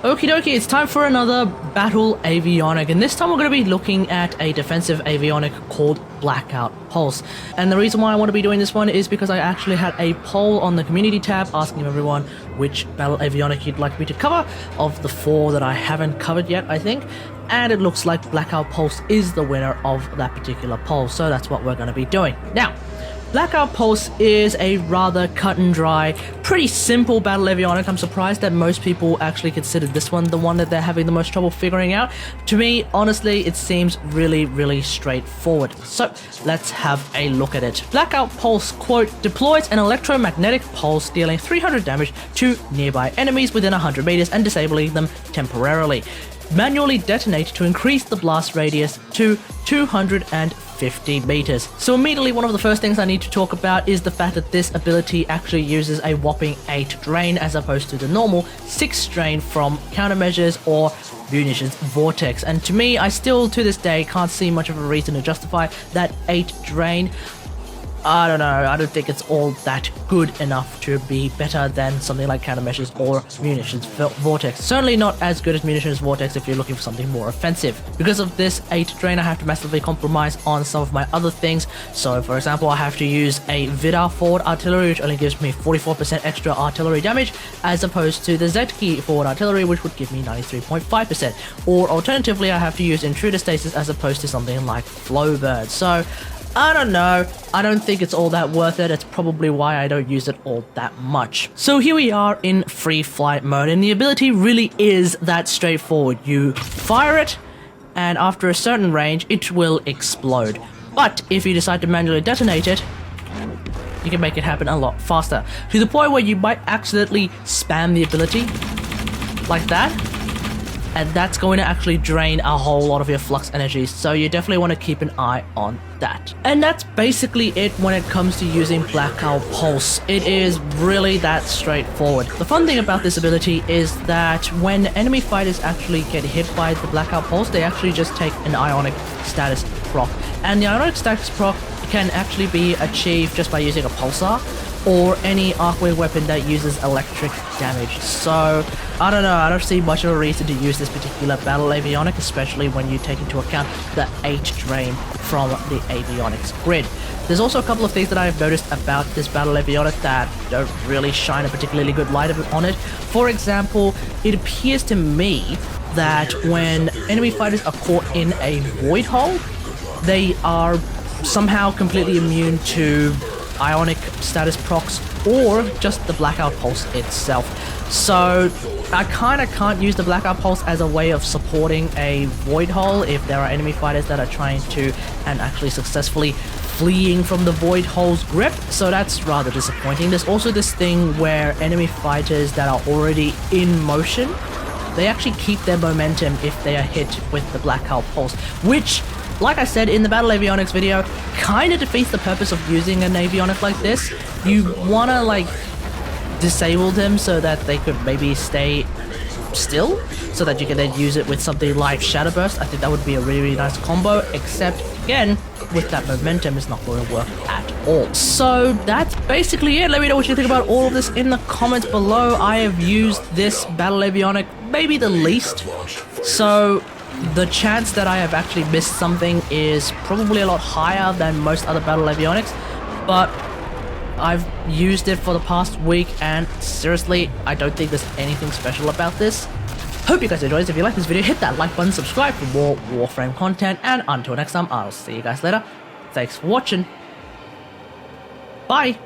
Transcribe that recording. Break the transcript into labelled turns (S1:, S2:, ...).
S1: Okie dokie, it's time for another Battle Avionic, and this time we're going to be looking at a defensive avionic called Blackout Pulse. And the reason why I want to be doing this one is because I actually had a poll on the community tab asking everyone which Battle Avionic you'd like me to cover of the 4 that I haven't covered yet, I think. And it looks like Blackout Pulse is the winner of that particular poll, so that's what we're going to be doing. Now, Blackout Pulse is a rather cut and dry, pretty simple battle avionic. I'm surprised that most people actually consider this one the one that they're having the most trouble figuring out. To me, honestly, it seems really straightforward. So let's have a look at it. Blackout Pulse, quote, deploys an electromagnetic pulse dealing 300 damage to nearby enemies within 100 meters and disabling them temporarily. Manually detonate to increase the blast radius to 250 meters. So immediately one of the first things I need to talk about is the fact that this ability actually uses a whopping 8 drain as opposed to the normal 6 drain from countermeasures or munitions vortex. And to me, I still to this day can't see much of a reason to justify that 8 drain. I don't know, I don't think it's all that good enough to be better than something like countermeasures or munitions vortex. Certainly not as good as munitions vortex if you're looking for something more offensive. Because of this 8 drain, I have to massively compromise on some of my other things. So for example, I have to use a Vidar forward artillery, which only gives me 44% extra artillery damage, as opposed to the Zetki forward artillery, which would give me 93.5%. Or alternatively, I have to use intruder stasis as opposed to something like Flowbird. So I don't know, I don't think it's all that worth it. It's probably why I don't use it all that much. So here we are in free flight mode, and the ability really is that straightforward. You fire it, and after a certain range, it will explode. But if you decide to manually detonate it, you can make it happen a lot faster. To the point where you might accidentally spam the ability, like that, and that's going to actually drain a whole lot of your flux energy, so you definitely want to keep an eye on that. And that's basically it when it comes to using Blackout Pulse. It is really that straightforward. The fun thing about this ability is that when enemy fighters actually get hit by the Blackout Pulse, they actually just take an Ionic status proc. And the Ionic status proc can actually be achieved just by using a pulsar or any arcwave weapon that uses electric damage. So I don't know, I don't see much of a reason to use this particular battle avionic, especially when you take into account the 8 drain from the avionics grid. There's also a couple of things that I've noticed about this battle avionic that don't really shine a particularly good light on it. For example, it appears to me that when enemy fighters are caught in a void hole, they are somehow completely immune to Ionic status procs or just the Blackout Pulse itself. So I kind of can't use the Blackout Pulse as a way of supporting a void hole if there are enemy fighters that are trying to and actually successfully fleeing from the void hole's grip, so that's rather disappointing. There's also this thing where enemy fighters that are already in motion, they actually keep their momentum if they are hit with the Blackout Pulse, which, like I said in the Battle Avionics video, kind of defeats the purpose of using an avionic like this. You want to like disable them so that they could maybe stay still, so that you can then use it with something like Shadow Burst. I think that would be a really nice combo, except again, with that momentum, it's not going to work at all. So that's basically it. Let me know what you think about all of this in the comments below. I have used this Battle Avionic maybe the least, so the chance that I have actually missed something is probably a lot higher than most other Battle Avionics, but I've used it for the past week, and seriously, I don't think there's anything special about this. Hope you guys enjoyed this. If you like this video, hit that like button, subscribe for more WarFrame content, and until next time, I'll see you guys later. Thanks for watching. Bye!